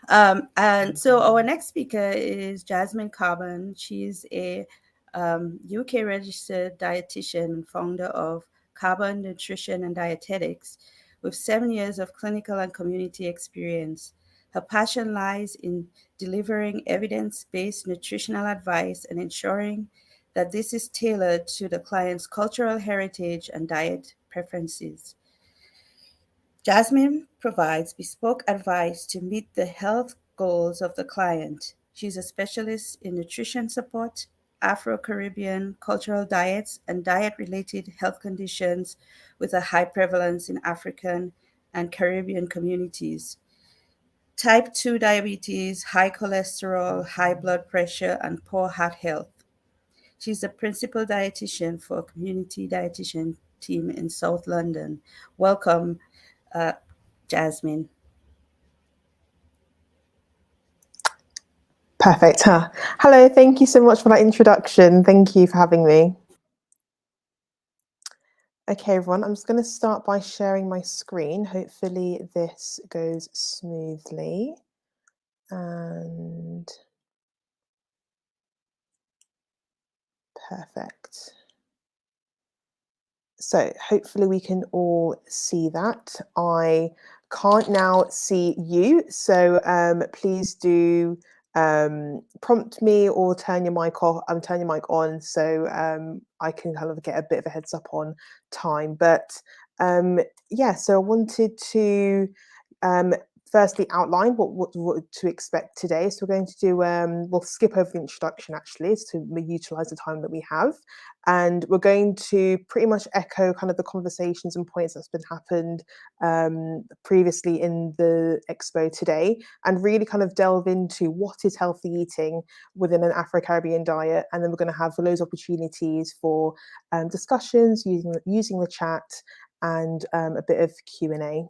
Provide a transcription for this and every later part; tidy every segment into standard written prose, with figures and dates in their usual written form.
And so our next speaker is Jasmine Carbon. She's a UK registered dietitian and founder of Carbon Nutrition and Dietetics with 7 years of clinical and community experience. Her passion lies in delivering evidence based nutritional advice and ensuring that this is tailored to the client's cultural heritage and diet preferences. Jasmine provides bespoke advice to meet the health goals of the client. She's a specialist in nutrition support, Afro Caribbean cultural diets, and diet related health conditions with a high prevalence in African and Caribbean communities. Type 2 diabetes, high cholesterol, high blood pressure, and poor heart health. She's the principal dietitian for a community dietitian team in South London. Welcome, uh, Jasmine. Perfect. Huh? Hello, thank you so much for that introduction. Thank you for having me. Okay, everyone, I'm just going to start by sharing my screen. Hopefully this goes smoothly. And perfect. So hopefully we can all see that. I can't now see you, so please do prompt me or turn your mic off. Turn your mic on, so I can kind of get a bit of a heads up on time. But yeah, so I wanted to firstly outline what to expect today. So we're going to do we'll skip over the introduction actually to utilize the time that we have. And we're going to pretty much echo kind of the conversations and points that's been happened previously in the Expo today, and really kind of delve into what is healthy eating within an Afro-Caribbean diet. And then we're going to have loads of opportunities for discussions using the chat and a bit of Q&A.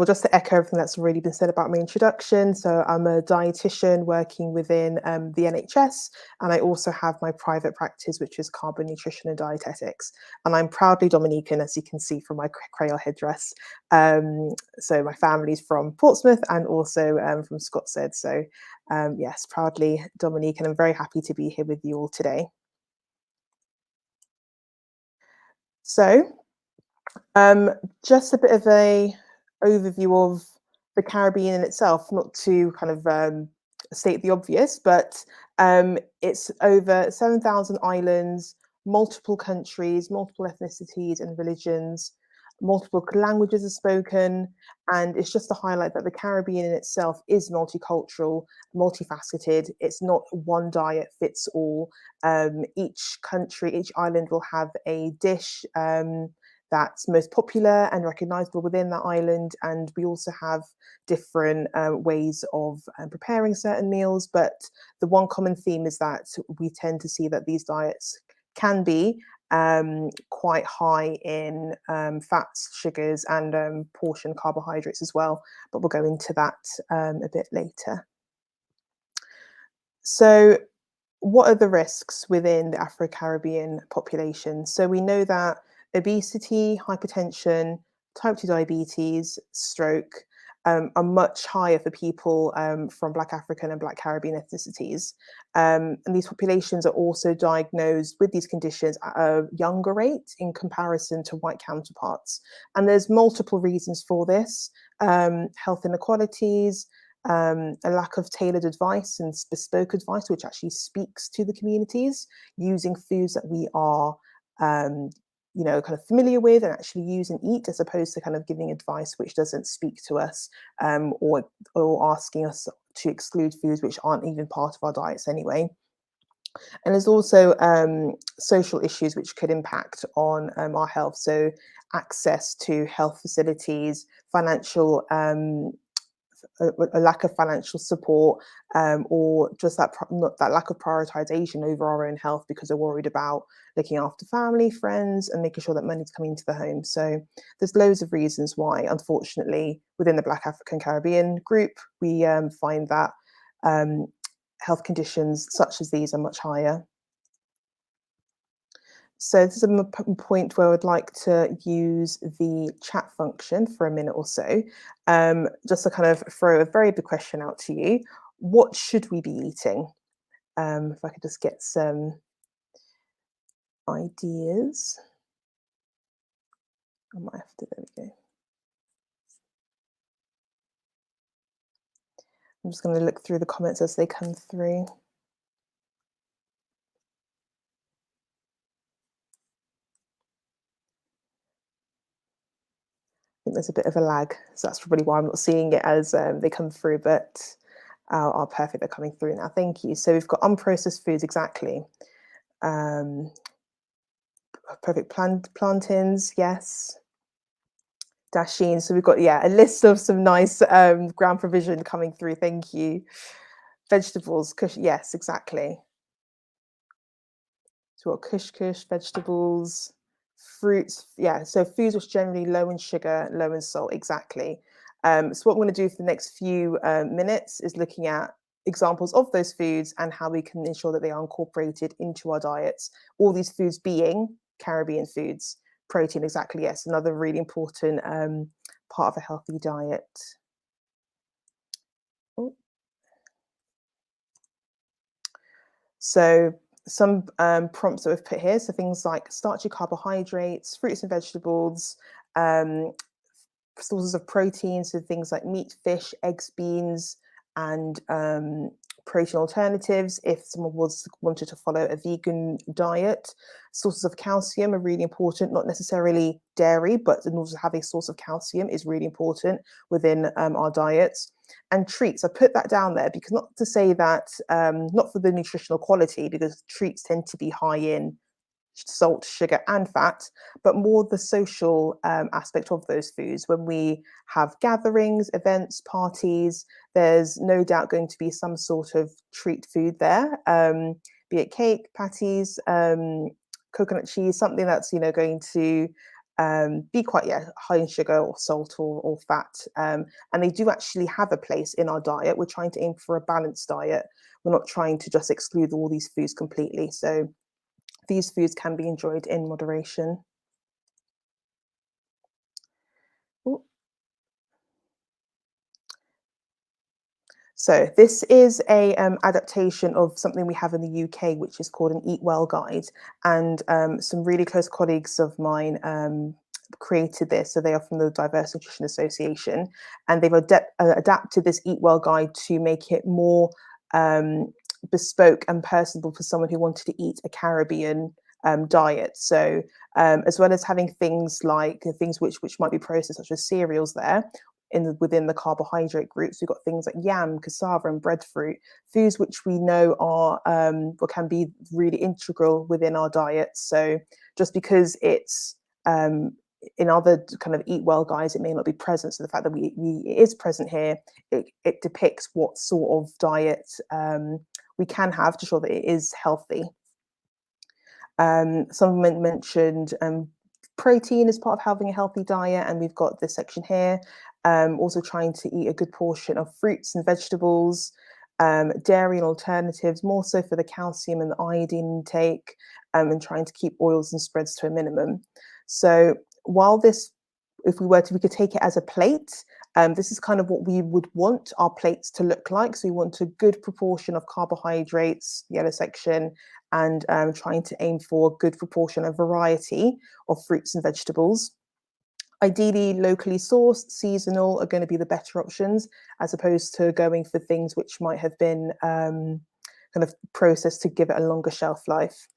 Just to echo everything that's already been said about my introduction. So I'm a dietitian working within the NHS, and I also have my private practice, which is Carbon Nutrition and Dietetics. And I'm proudly Dominican, as you can see from my Creole headdress. So my family's from Portsmouth and also from Scotshead. So yes, proudly Dominican. I'm very happy to be here with you all today. So just a bit of a overview of the Caribbean in itself, not to kind of state the obvious, but it's over 7,000 islands, multiple countries, multiple ethnicities and religions, multiple languages are spoken, and it's just to highlight that the Caribbean in itself is multicultural, multifaceted. It's not one diet fits all. Each country, each island will have a dish that's most popular and recognizable within that island. And we also have different ways of preparing certain meals. But the one common theme is that we tend to see that these diets can be quite high in fats, sugars, and portion carbohydrates as well. But we'll go into that a bit later. So what are the risks within the Afro-Caribbean population? So we know that obesity, hypertension, type 2 diabetes, stroke are much higher for people from Black African and Black Caribbean ethnicities. And these populations are also diagnosed with these conditions at a younger rate in comparison to white counterparts. And there's multiple reasons for this: health inequalities, a lack of tailored advice and bespoke advice, which actually speaks to the communities, using foods that we are kind of familiar with and actually use and eat, as opposed to kind of giving advice which doesn't speak to us, or asking us to exclude foods which aren't even part of our diets anyway. And there's also social issues which could impact on our health. So access to health facilities, financial a lack of financial support, or just that lack of prioritization over our own health because we're worried about looking after family, friends, and making sure that money's coming into the home. So there's loads of reasons why, unfortunately, within the Black African Caribbean group, we find that health conditions such as these are much higher. So this is a point where I'd like to use the chat function for a minute or so, just to kind of throw a very big question out to you. What should we be eating? If I could just get some ideas. I might have to, there we go. I'm just going to look through the comments as they come through. I think there's a bit of a lag, so that's probably why I'm not seeing it as they come through, but perfect, they're coming through now. Thank you. So we've got unprocessed foods, exactly. Perfect, plantains, yes. Dasheen. So we've got, yeah, a list of some nice ground provision coming through. Thank you. Vegetables, yes, exactly. So we've got kush, vegetables, fruits. Yeah, so foods which generally low in sugar, low in salt. Exactly. So what we're going to do for the next few minutes is looking at examples of those foods and how we can ensure that they are incorporated into our diets. All these foods being Caribbean foods. Protein, exactly, yes. Another really important part of a healthy diet. Oh. So some prompts that we've put here, so things like starchy carbohydrates, fruits and vegetables, sources of protein, so things like meat, fish, eggs, beans, and protein alternatives if someone wanted to follow a vegan diet. Sources of calcium are really important, not necessarily dairy, but in order to have a source of calcium is really important within our diets. And treats, I put that down there because not to say that, not for the nutritional quality, because treats tend to be high in salt, sugar, and fat, but more the social aspect of those foods. When we have gatherings, events, parties, there's no doubt going to be some sort of treat food there, be it cake, patties, coconut cheese, something that's going to be quite high in sugar or salt or fat. And they do actually have a place in our diet. We're trying to aim for a balanced diet. We're not trying to just exclude all these foods completely. So these foods can be enjoyed in moderation. Ooh. So this is a adaptation of something we have in the UK, which is called an Eat Well Guide. And some really close colleagues of mine created this. So they are from the Diverse Nutrition Association, and they've adapted this Eat Well Guide to make it more bespoke and personable for someone who wanted to eat a Caribbean diet. So as well as having things like things which might be processed, such as cereals there, within the carbohydrate groups, we've got things like yam, cassava, and breadfruit, foods which we know are or can be really integral within our diets. So just because it's in other kind of eat well guides, it may not be present. So the fact that it is present here, it depicts what sort of diet we can have to show that it is healthy. Someone mentioned protein as part of having a healthy diet, and we've got this section here. Also trying to eat a good portion of fruits and vegetables, dairy and alternatives, more so for the calcium and the iodine intake, and trying to keep oils and spreads to a minimum. So while this, if we could take it as a plate, this is kind of what we would want our plates to look like. So we want a good proportion of carbohydrates, yellow section, and trying to aim for a good proportion of variety of fruits and vegetables. Ideally, locally sourced, seasonal are going to be the better options, as opposed to going for things which might have been kind of processed to give it a longer shelf life.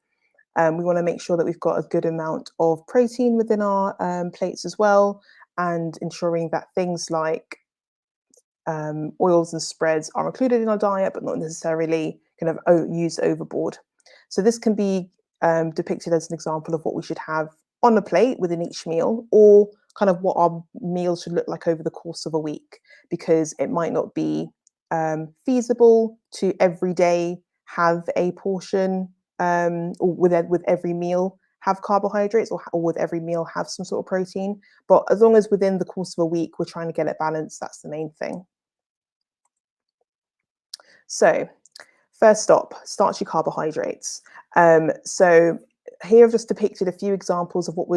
We want to make sure that we've got a good amount of protein within our plates as well, and ensuring that things like oils and spreads are included in our diet, but not necessarily kind of used overboard. So this can be depicted as an example of what we should have on a plate within each meal, or kind of what our meals should look like over the course of a week, because it might not be feasible to every day have a portion or with every meal have carbohydrates, or with every meal have some sort of protein. But as long as within the course of a week we're trying to get it balanced, that's the main thing. So first stop, starchy carbohydrates. So here I've just depicted a few examples of what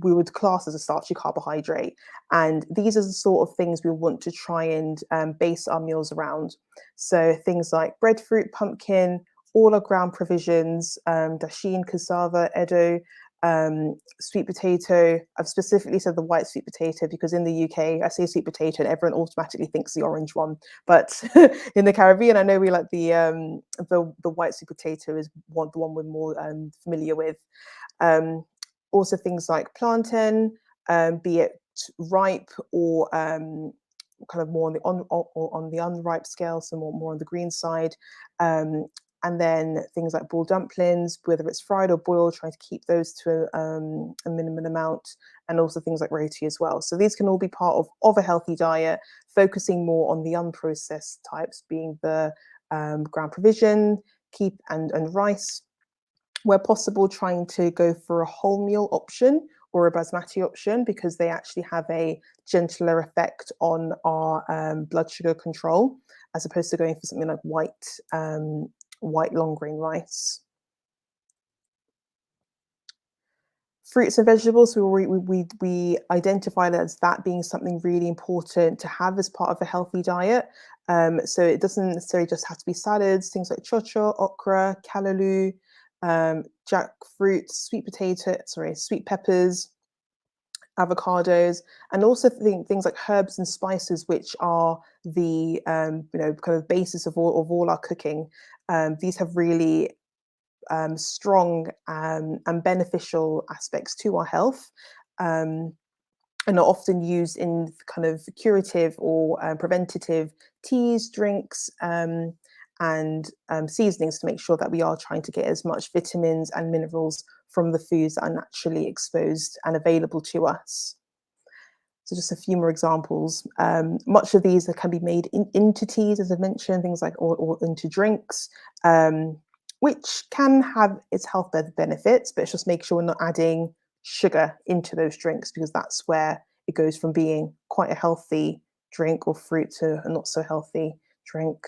we would class as a starchy carbohydrate. And these are the sort of things we want to try and base our meals around. So things like breadfruit, pumpkin, all our ground provisions, dasheen, cassava, edo, sweet potato. I've specifically said the white sweet potato because in the UK, I say sweet potato and everyone automatically thinks the orange one. But in the Caribbean, I know we like the white sweet potato is the one we're more familiar with. Also things like plantain, be it ripe or kind of more on the on the unripe scale, so more on the green side. And then things like ball dumplings, whether it's fried or boiled, trying to keep those to a minimum amount, and also things like roti as well. So these can all be part of a healthy diet, focusing more on the unprocessed types, being the ground provision, and rice. Where possible, trying to go for a wholemeal option or a basmati option because they actually have a gentler effect on our blood sugar control, as opposed to going for something like white long grain rice. Fruits and vegetables, we identified as that being something really important to have as part of a healthy diet. So it doesn't necessarily just have to be salads, things like chocho, okra, callaloo, jackfruit, sweet peppers, avocados, and also things like herbs and spices, which are the kind of basis of all our cooking. These have really strong and beneficial aspects to our health. And are often used in kind of curative or preventative teas, drinks, and seasonings to make sure that we are trying to get as much vitamins and minerals from the foods that are naturally exposed and available to us. So just a few more examples. Much of these can be made into teas, as I mentioned, things like or into drinks, which can have its health benefits, but it's just make sure we're not adding sugar into those drinks because that's where it goes from being quite a healthy drink or fruit to a not so healthy drink.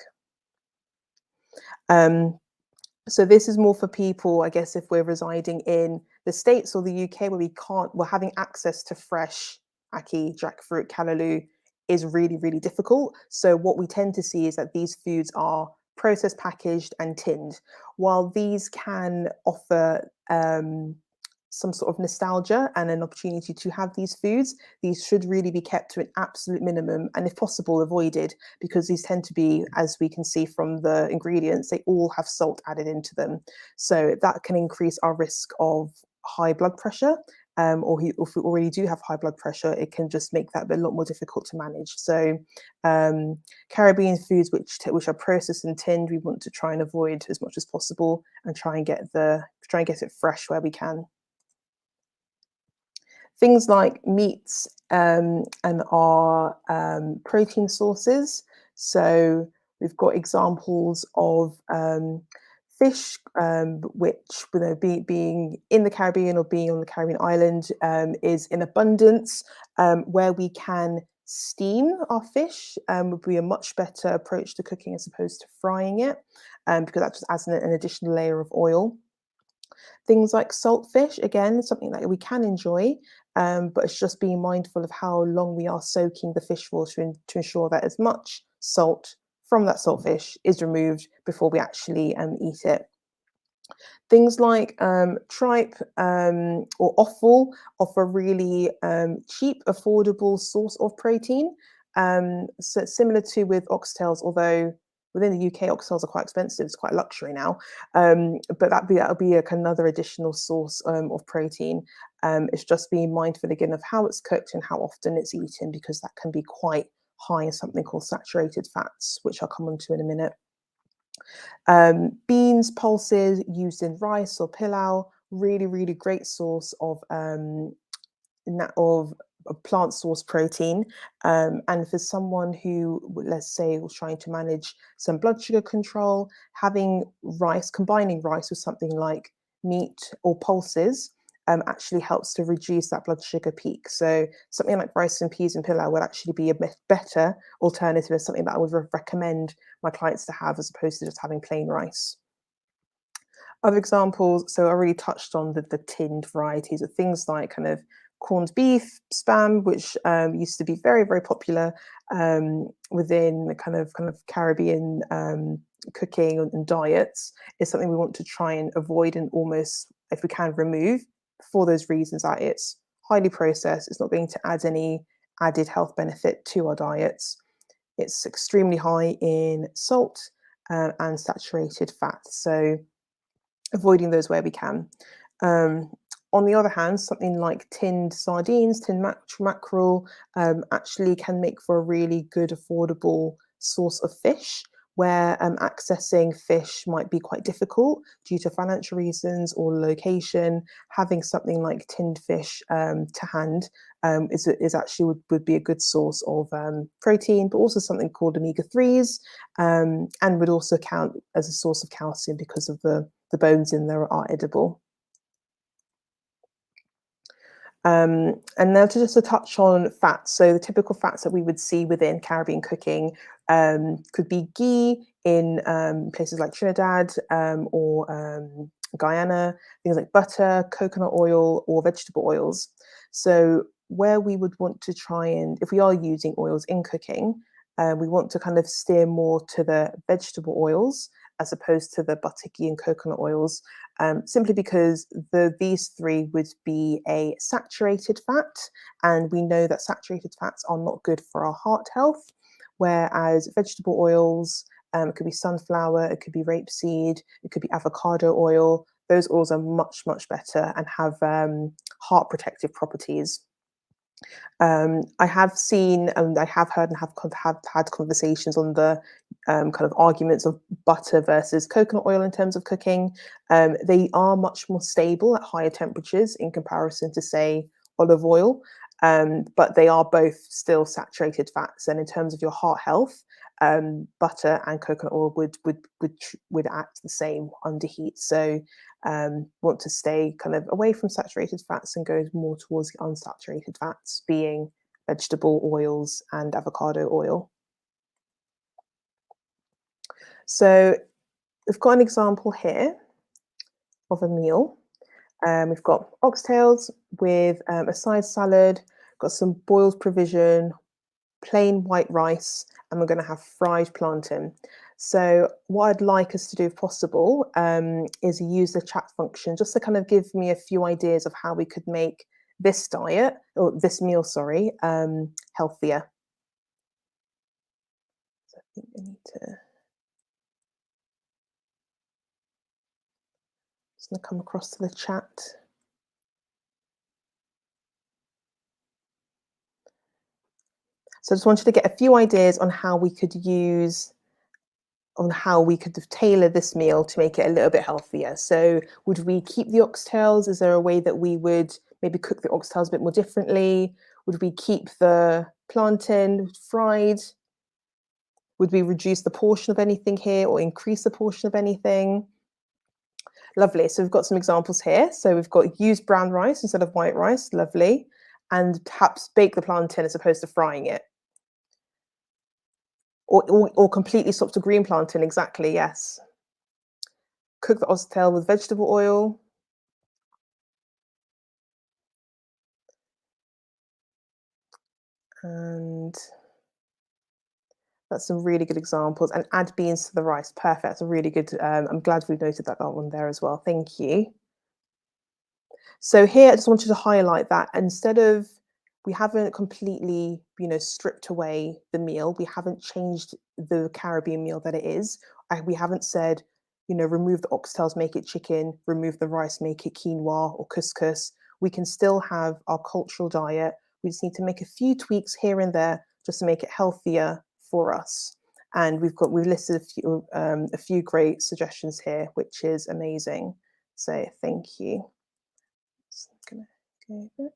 So this is more for people, I guess, if we're residing in the States or the UK where we're having access to fresh ackee, jackfruit, callaloo is really, really difficult. So what we tend to see is that these foods are processed, packaged and tinned. While these can offer some sort of nostalgia and an opportunity to have these foods, these should really be kept to an absolute minimum and if possible avoided because these tend to be, as we can see from the ingredients, they all have salt added into them. So that can increase our risk of high blood pressure. Or if we already do have high blood pressure, it can just make that a lot more difficult to manage. So Caribbean foods which are processed and tinned, we want to try and avoid as much as possible and try and get it fresh where we can. Things like meats and our protein sources. So we've got examples of fish, which being in the Caribbean or being on the Caribbean island is in abundance, where we can steam our fish would be a much better approach to cooking as opposed to frying it, because that just adds an additional layer of oil. Things like saltfish, again, something that we can enjoy, but it's just being mindful of how long we are soaking the fish for to ensure that as much salt from that saltfish is removed before we actually eat it. Things like tripe or offal offer really cheap, affordable source of protein. So similar to with oxtails, although within the UK, oxtails are quite expensive. It's quite a luxury now. But that'll be another additional source of protein. It's just being mindful again of how it's cooked and how often it's eaten, because that can be quite high in something called saturated fats, which I'll come on to in a minute. Beans, pulses used in rice or pilau, really, really great source of plant source protein. And for someone who, let's say, was trying to manage some blood sugar control, having rice, combining rice with something like meat or pulses actually helps to reduce that blood sugar peak. So something like rice and peas and pilau would actually be a better alternative, and something that I would recommend my clients to have as opposed to just having plain rice. Other examples, so I already touched on the tinned varieties of things like kind of corned beef, spam, which used to be very, very popular within the kind of Caribbean cooking and diets, is something we want to try and avoid and almost, if we can, remove for those reasons that it's highly processed, it's not going to add any added health benefit to our diets. It's extremely high in salt and saturated fat. So avoiding those where we can. Um, on the other hand, something like tinned sardines, tinned mackerel, actually can make for a really good, affordable source of fish, where accessing fish might be quite difficult due to financial reasons or location. Having something like tinned fish to hand is actually would be a good source of protein, but also something called omega-3s, and would also count as a source of calcium because of the bones in there are edible. And now just to touch on fats. So the typical fats that we would see within Caribbean cooking could be ghee in places like Trinidad or Guyana, things like butter, coconut oil, or vegetable oils. So where we would want to try and, if we are using oils in cooking, we want to kind of steer more to the vegetable oils as opposed to the butter, ghee, and coconut oils, simply because these three would be a saturated fat, and we know that saturated fats are not good for our heart health, whereas vegetable oils, it could be sunflower, it could be rapeseed, it could be avocado oil. Those oils are much, much better and have heart protective properties. I have seen and I have heard and have had conversations on the kind of arguments of butter versus coconut oil in terms of cooking. They are much more stable at higher temperatures in comparison to, say, olive oil, but they are both still saturated fats. And in terms of your heart health, butter and coconut oil would act the same under heat. So want to stay kind of away from saturated fats and go more towards the unsaturated fats, being vegetable oils and avocado oil. So we've got an example here of a meal. We've got oxtails with a side salad, got some boiled provision, plain white rice, and we're going to have fried plantain. So what I'd like us to do, if possible, is use the chat function just to kind of give me a few ideas of how we could make this diet, or this meal, sorry, healthier. So I think I need to just going to come across to the chat. So I just wanted to get a few ideas on how we could tailor this meal to make it a little bit healthier. So would we keep the oxtails? Is there a way that we would maybe cook the oxtails a bit more differently? Would we keep the plantain fried? Would we reduce the portion of anything here or increase the portion of anything? Lovely. So we've got some examples here. So we've got used brown rice instead of white rice. Lovely. And perhaps bake the plantain as opposed to frying it. Or completely swap to green plantain. Exactly. Yes. Cook the oxtail with vegetable oil. And that's some really good examples. And add beans to the rice. Perfect. That's a really good. I'm glad we've noted that one there as well. Thank you. So here, I just wanted to highlight that instead of, we haven't completely, stripped away the meal. We haven't changed the Caribbean meal that it is. We haven't said, remove the oxtails, make it chicken, remove the rice, make it quinoa or couscous. We can still have our cultural diet. We just need to make a few tweaks here and there just to make it healthier for us. And we've listed a few great suggestions here, which is amazing. So thank you. Just gonna go back.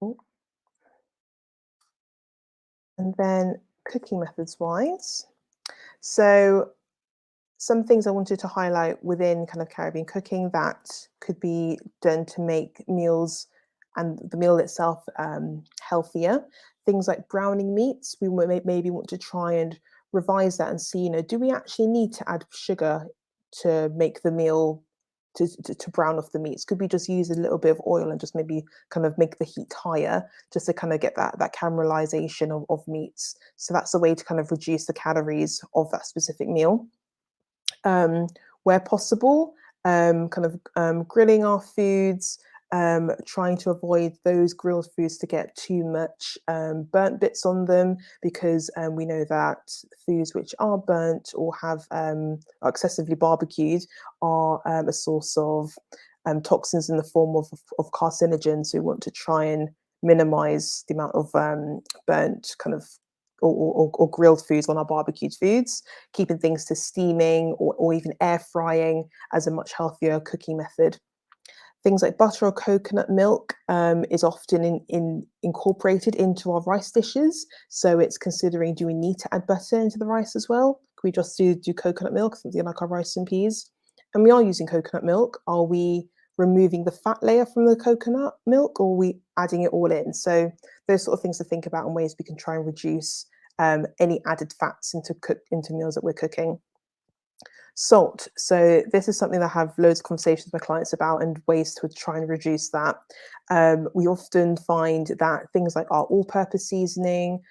Oh, and then cooking methods wise. So some things I wanted to highlight within kind of Caribbean cooking that could be done to make meals and the meal itself healthier. Things like browning meats, we maybe want to try and revise that and see, do we actually need to add sugar to make the meal to brown off the meats? Could we just use a little bit of oil and just maybe kind of make the heat higher just to kind of get that caramelization of meats? So that's a way to kind of reduce the calories of that specific meal. Where possible, grilling our foods, trying to avoid those grilled foods to get too much burnt bits on them, because we know that foods which are burnt or are excessively barbecued are a source of toxins in the form of carcinogens. So we want to try and minimize the amount of burnt kind of or grilled foods on our barbecued foods, keeping things to steaming or even air frying as a much healthier cooking method. Things like butter or coconut milk is often incorporated into our rice dishes. So it's considering, do we need to add butter into the rice as well? Can we just do coconut milk, something like our rice and peas? And we are using coconut milk. Are we removing the fat layer from the coconut milk, or are we adding it all in? So those sort of things to think about and ways we can try and reduce any added fats into meals that we're cooking. Salt. So this is something that I have loads of conversations with my clients about and ways to try and reduce that. We often find that things like our all-purpose seasoning,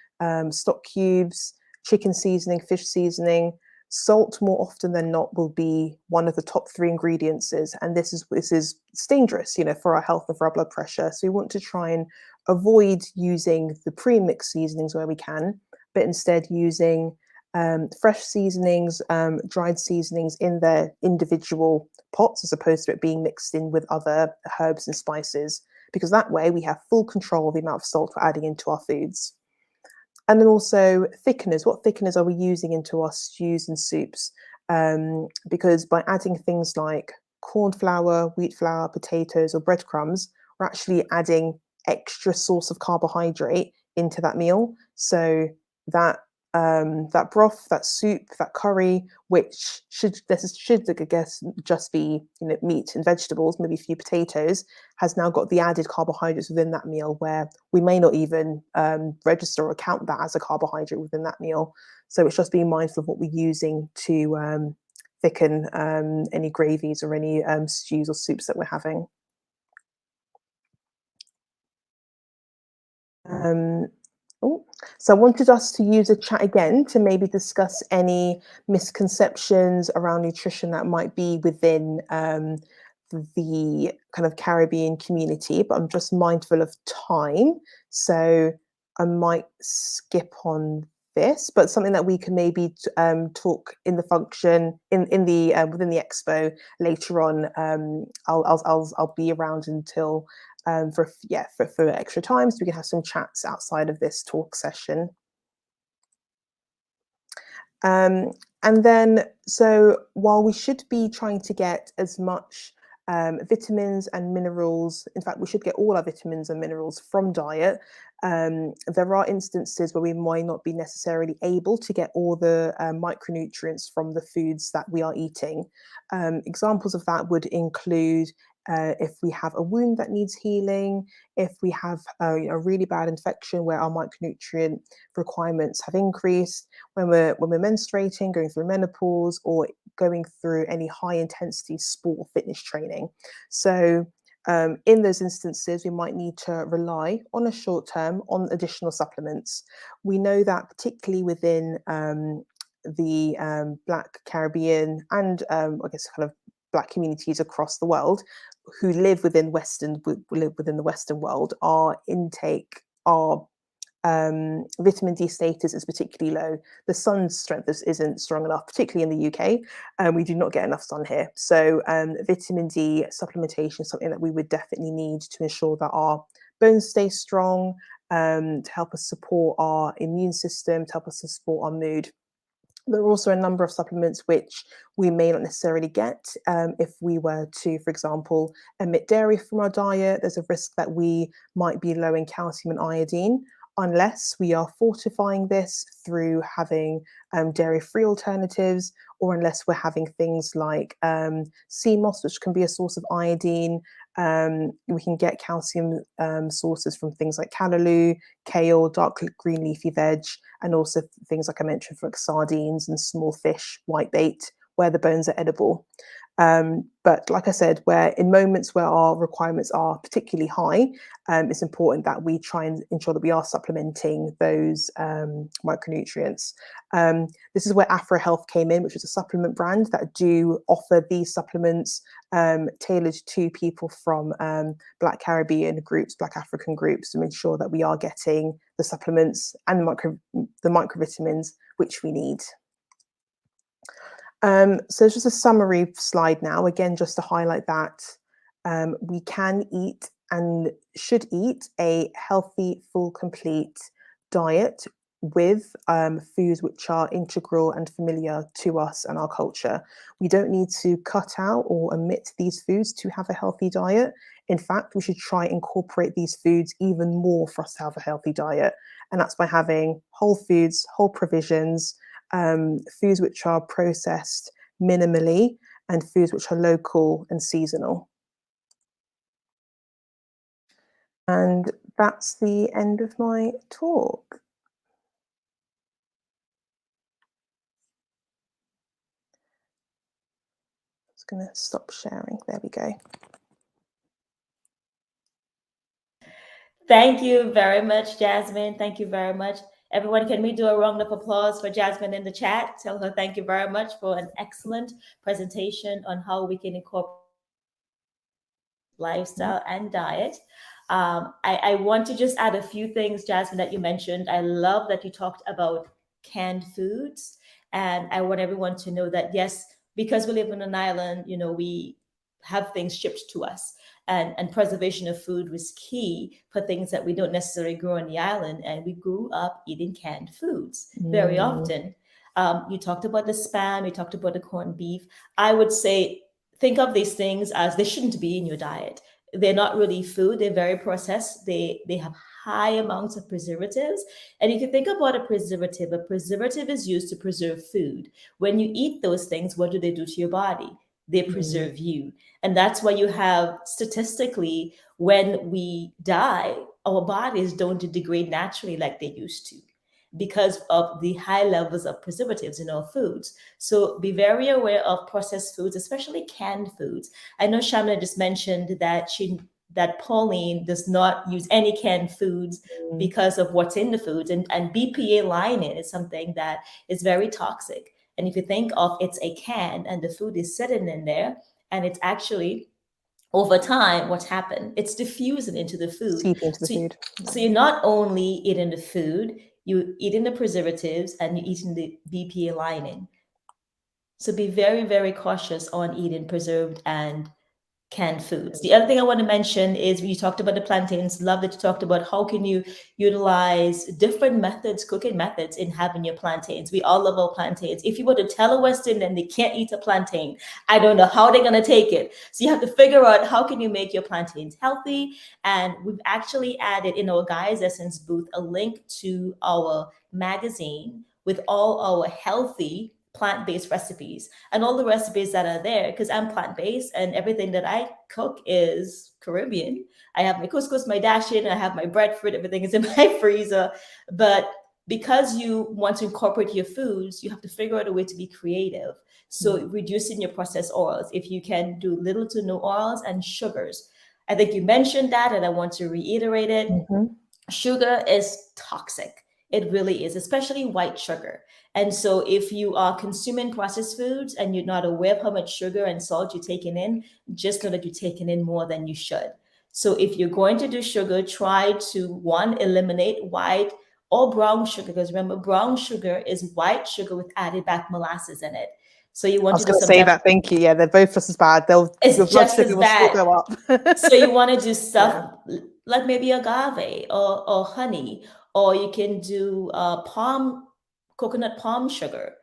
stock cubes, chicken seasoning, fish seasoning, salt more often than not will be one of the top 3 ingredients, and this is dangerous, for our health and for our blood pressure. So we want to try and avoid using the pre-mixed seasonings where we can, but instead using fresh seasonings, dried seasonings in their individual pots, as opposed to it being mixed in with other herbs and spices, because that way we have full control of the amount of salt we're adding into our foods. And then also thickeners. What thickeners are we using into our stews and soups? Because by adding things like corn flour, wheat flour, potatoes, or breadcrumbs, we're actually adding extra source of carbohydrate into that meal. So that broth, that soup, that curry, which should I guess just be meat and vegetables, maybe a few potatoes, has now got the added carbohydrates within that meal, where we may not even register or count that as a carbohydrate within that meal. So it's just being mindful of what we're using to thicken any gravies or any stews or soups that we're having. So I wanted us to use a chat again to maybe discuss any misconceptions around nutrition that might be within the kind of Caribbean community, but I'm just mindful of time, so I might skip on this, but something that we can maybe talk in the function in the within the expo later on. I'll be around until for extra time, so we can have some chats outside of this talk session. And then, so while we should be trying to get as much vitamins and minerals, in fact, we should get all our vitamins and minerals from diet, there are instances where we might not be necessarily able to get all the micronutrients from the foods that we are eating. Examples of that would include if we have a wound that needs healing, if we have a really bad infection where our micronutrient requirements have increased, when we're menstruating, going through menopause, or going through any high intensity sport or fitness training. So in those instances, we might need to rely on a short term on additional supplements. We know that particularly within the Black Caribbean and I guess kind of Black communities across the world who live within the Western world, our vitamin D status is particularly low. The sun's strength isn't strong enough, particularly in the UK. We do not get enough sun here. So vitamin D supplementation is something that we would definitely need to ensure that our bones stay strong, to help us support our immune system, to help us support our mood. There are also a number of supplements which we may not necessarily get if we were to, for example, omit dairy from our diet. There's a risk that we might be low in calcium and iodine. unless we are fortifying this through having dairy-free alternatives, or unless we're having things like sea moss, which can be a source of iodine. We can get calcium sources from things like callaloo, kale, dark green leafy veg, and also things like I mentioned, like sardines and small fish, whitebait, where the bones are edible. But like I said, where in moments where our requirements are particularly high, it's important that we try and ensure that we are supplementing those micronutrients. This is where Afro Health came in, which is a supplement brand that do offer these supplements tailored to people from Black Caribbean groups, Black African groups, to ensure that we are getting the supplements and the microvitamins which we need. So it's just a summary slide now, again, just to highlight that we can eat and should eat a healthy, full, complete diet with foods which are integral and familiar to us and our culture. We don't need to cut out or omit these foods to have a healthy diet. In fact, we should try and incorporate these foods even more for us to have a healthy diet. And that's by having whole foods, whole provisions, foods which are processed minimally, and foods which are local and seasonal. And that's the end of my talk. I'm just going to stop sharing. There we go. Thank you very much, Jasmine. Thank you very much. Everyone, can we do a round of applause for Jasmine in the chat? Tell her thank you very much for an excellent presentation on how we can incorporate lifestyle and diet. I want to just add a few things, Jasmine, that you mentioned. I love that you talked about canned foods. And I want everyone to know that, yes, because we live on an island, you know, we have things shipped to us. And preservation of food was key for things that we don't necessarily grow on the island. And we grew up eating canned foods very often. You talked about the spam, you talked about the corned beef. I would say, think of these things as they shouldn't be in your diet. They're not really food, they're very processed. They have high amounts of preservatives. And if you think about a preservative is used to preserve food. When you eat those things, what do they do to your body? They preserve you. And that's why you have statistically, when we die, our bodies don't degrade naturally like they used to because of the high levels of preservatives in our foods. So be very aware of processed foods, especially canned foods. I know Shamla just mentioned that Pauline does not use any canned foods because of what's in the foods. And BPA lining is something that is very toxic. And if you think of it's a can and the food is sitting in there and it's actually over time, what's happened? It's diffusing into the food. Seeping into the food. So you're not only eating the food, you're eating the preservatives and you're eating the BPA lining. So be very, very cautious on eating preserved and canned foods. The other thing I want to mention is you talked about the plantains. Love that you talked about how can you utilize different methods, cooking methods in having your plantains. We all love our plantains. If you were to tell a West Indian they can't eat a plantain, I don't know how they're going to take it. So you have to figure out how can you make your plantains healthy. And we've actually added in our Guy's Essence booth a link to our magazine with all our healthy plant-based recipes and all the recipes that are there, because I'm plant-based and everything that I cook is Caribbean. I have my couscous, my dashin, I have my breadfruit, everything is in my freezer. But because you want to incorporate your foods, you have to figure out a way to be creative. So reducing your processed oils, if you can do little to no oils and sugars. I think you mentioned that and I want to reiterate it. Sugar is toxic. It really is, especially white sugar. And so if you are consuming processed foods and you're not aware of how much sugar and salt you're taking in, just know that you're taking in more than you should. So if you're going to do sugar, try to, one, eliminate white or brown sugar, because remember, brown sugar is white sugar with added back molasses in it. So you want I was going to say that. Thank you. Yeah, they're both just as bad. Your blood sugar will still go up. So you want to do stuff like maybe agave or honey, or you can do coconut palm sugar.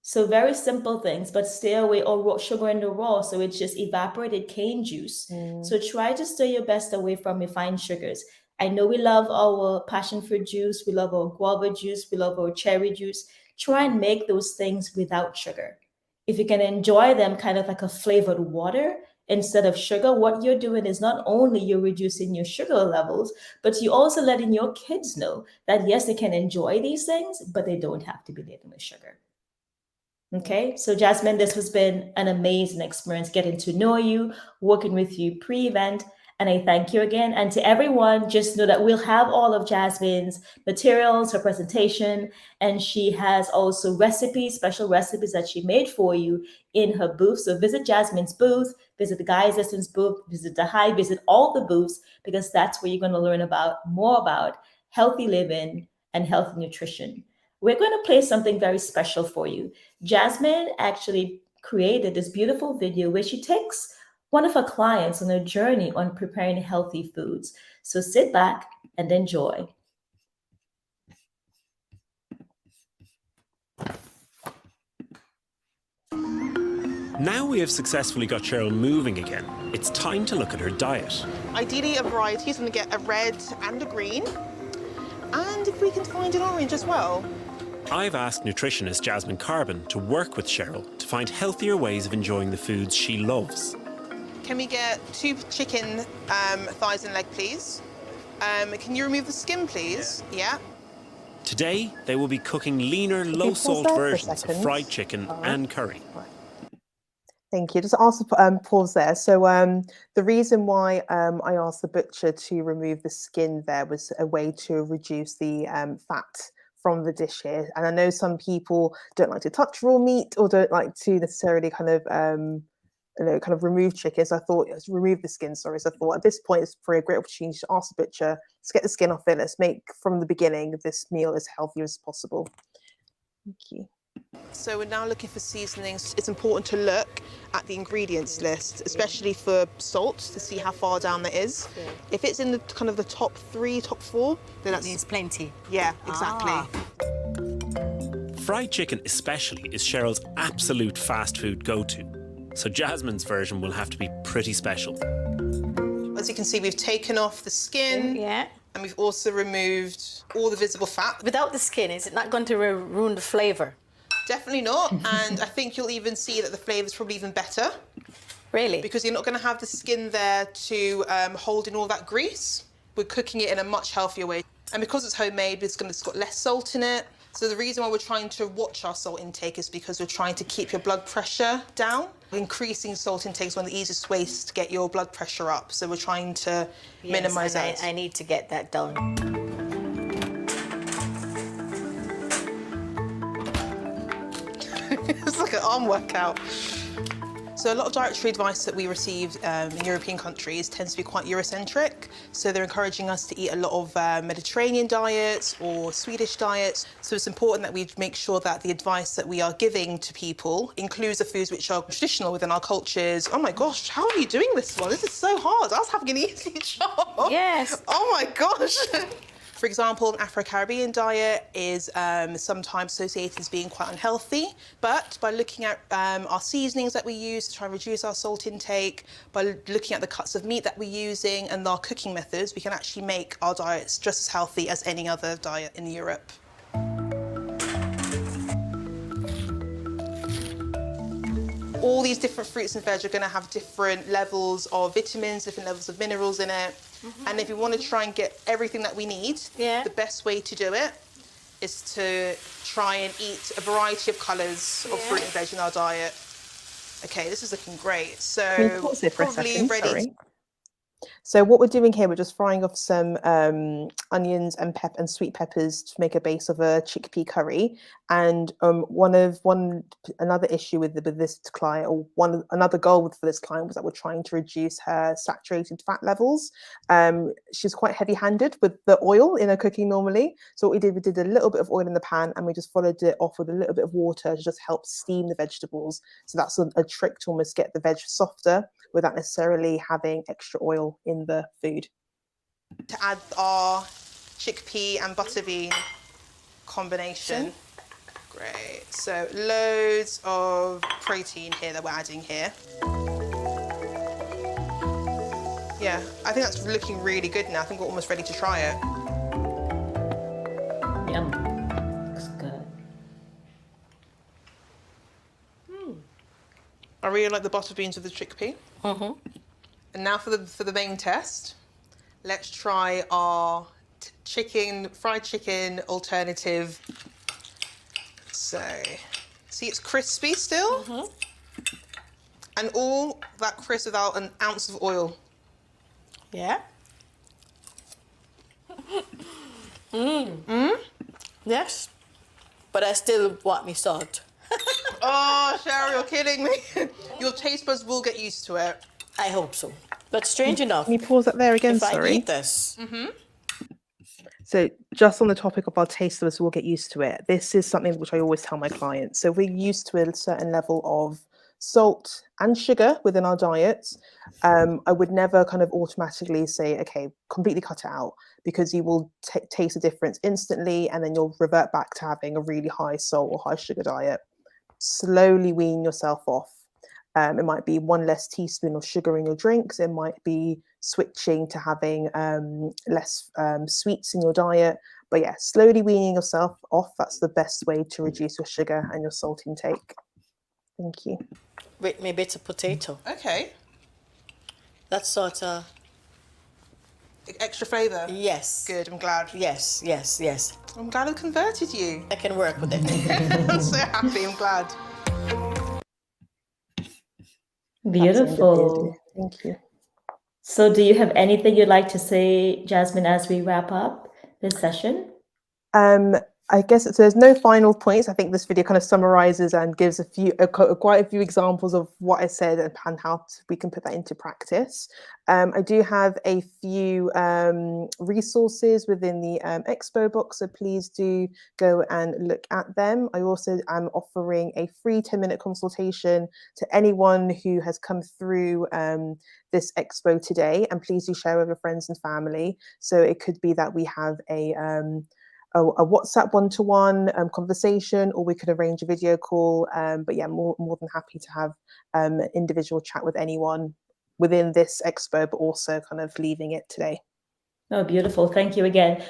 So very simple things, but stay away, or sugar in the raw. So it's just evaporated cane juice. So try to stay your best away from refined sugars. I know we love our passion fruit juice, we love our guava juice, we love our cherry juice. Try and make those things without sugar. If you can enjoy them kind of like a flavored water instead of sugar, what you're doing is not only you're reducing your sugar levels, but you're also letting your kids know that yes, they can enjoy these things, but they don't have to be laden with sugar. Okay, so Jasmine, this has been an amazing experience getting to know you, working with you pre-event, and I thank you again. And to everyone, just know that we'll have all of Jasmine's materials, her presentation, and she has also recipes, special recipes that she made for you in her booth. So visit Jasmine's booth, visit the Guy's Lessons booth, visit DAHEI, visit all the booths, because that's where you're going to learn about more about healthy living and healthy nutrition. We're going to play something very special for you. Jasmine actually created this beautiful video where she takes one of her clients on a journey on preparing healthy foods. So sit back and enjoy. Now we have successfully got Cheryl moving again, it's time to look at her diet. Ideally, a variety, so I'm going to get a red and a green. And if we can find an orange as well. I've asked nutritionist Jasmine Carbon to work with Cheryl to find healthier ways of enjoying the foods she loves. Can we get 2 chicken thighs and leg, please? Can you remove the skin, please? Yeah. Today, they will be cooking leaner, low-salt versions of fried chicken and curry. Thank you. Just ask pause there. So the reason why I asked the butcher to remove the skin there was a way to reduce the fat from the dish here. And I know some people don't like to touch raw meat or don't like to necessarily kind of remove chicken. So I thought, remove the skin, sorry. So I thought at this point it's probably a great opportunity to ask the butcher, let's get the skin off it. Let's make from the beginning this meal as healthy as possible. Thank you. So we're now looking for seasonings. It's important to look at the ingredients list, especially for salt, to see how far down that is. Yeah. If it's in the kind of the top 3, top 4, then that means plenty. Yeah, exactly. Fried chicken especially is Cheryl's absolute fast food go-to, so Jasmine's version will have to be pretty special. As you can see, we've taken off the skin. Yeah. And we've also removed all the visible fat. Without the skin, is it not going to ruin the flavour? Definitely not, and I think you'll even see that the flavour's probably even better. Really? Because you're not going to have the skin there to hold in all that grease. We're cooking it in a much healthier way. And because it's homemade, it's got less salt in it. So the reason why we're trying to watch our salt intake is because we're trying to keep your blood pressure down. Increasing salt intake is one of the easiest ways to get your blood pressure up. So we're trying to minimise that. I need to get that done. It's like an arm workout. So a lot of dietary advice that we receive in European countries tends to be quite Eurocentric. So they're encouraging us to eat a lot of Mediterranean diets or Swedish diets. So it's important that we make sure that the advice that we are giving to people includes the foods which are traditional within our cultures. Oh my gosh, how are you doing this one? This is so hard. I was having an easy job. Yes. Oh my gosh. For example, an Afro-Caribbean diet is sometimes associated as being quite unhealthy, but by looking at our seasonings that we use to try and reduce our salt intake, by looking at the cuts of meat that we're using and our cooking methods, we can actually make our diets just as healthy as any other diet in Europe. All these different fruits and veg are going to have different levels of vitamins, different levels of minerals in it. Mm-hmm. And if you want to try and get everything that we need, the best way to do it is to try and eat a variety of colours of fruit and veg in our diet. Okay, this is looking great. So probably ready. So what we're doing here, we're just frying off some onions and sweet peppers to make a base of a chickpea curry. And another issue with this client, or another goal for this client, was that we're trying to reduce her saturated fat levels. She's quite heavy-handed with the oil in her cooking normally. So what we did a little bit of oil in the pan, and we just followed it off with a little bit of water to just help steam the vegetables. So that's a trick to almost get the veg softer without necessarily having extra oil in the food. To add our chickpea and butterbean combination. Great. So loads of protein here that we're adding here. Yeah, I think that's looking really good now. I think we're almost ready to try it. Yum. Looks good. I really like the butter beans with the chickpea. And now for the main test. Let's try our fried chicken alternative. So, see, it's crispy still. And all that crisp without an ounce of oil. Yeah. Yes. But I still want me salt. Oh, Cheryl, you're kidding me. Your taste buds will get used to it. I hope so. But strange enough, Can you pause that there again, if I sorry? eat this, So just on the topic of our taste buds will get used to it. This is something which I always tell my clients. So we're used to a certain level of salt and sugar within our diets. I would never kind of automatically say, okay, completely cut it out, because you will taste the difference instantly, and then you'll revert back to having a really high salt or high sugar diet. Slowly wean yourself off. It might be 1 less teaspoon of sugar in your drinks. It might be switching to having less sweets in your diet. But yeah, slowly weaning yourself off. That's the best way to reduce your sugar and your salt intake. Thank you. with me bits of potato. Okay. That's sort of, Extra flavour. yes. Good, I'm glad. Yes, yes, yes. I'm glad I converted you. I can work with it. I'm so happy, I'm glad. Beautiful. Thank you. So do you have anything you'd like to say, Jasmine, as we wrap up this session? I guess so there's no final points. I think this video kind of summarizes and gives quite a few examples of what I said and how we can put that into practice. I do have a few resources within the Expo box, so please do go and look at them. I also am offering a free 10-minute consultation to anyone who has come through this Expo today, and please do share with your friends and family. So it could be that we have a WhatsApp one-to-one conversation, or we could arrange a video call. But yeah, more than happy to have an individual chat with anyone within this Expo, but also kind of leaving it today. Oh, beautiful. Thank you again.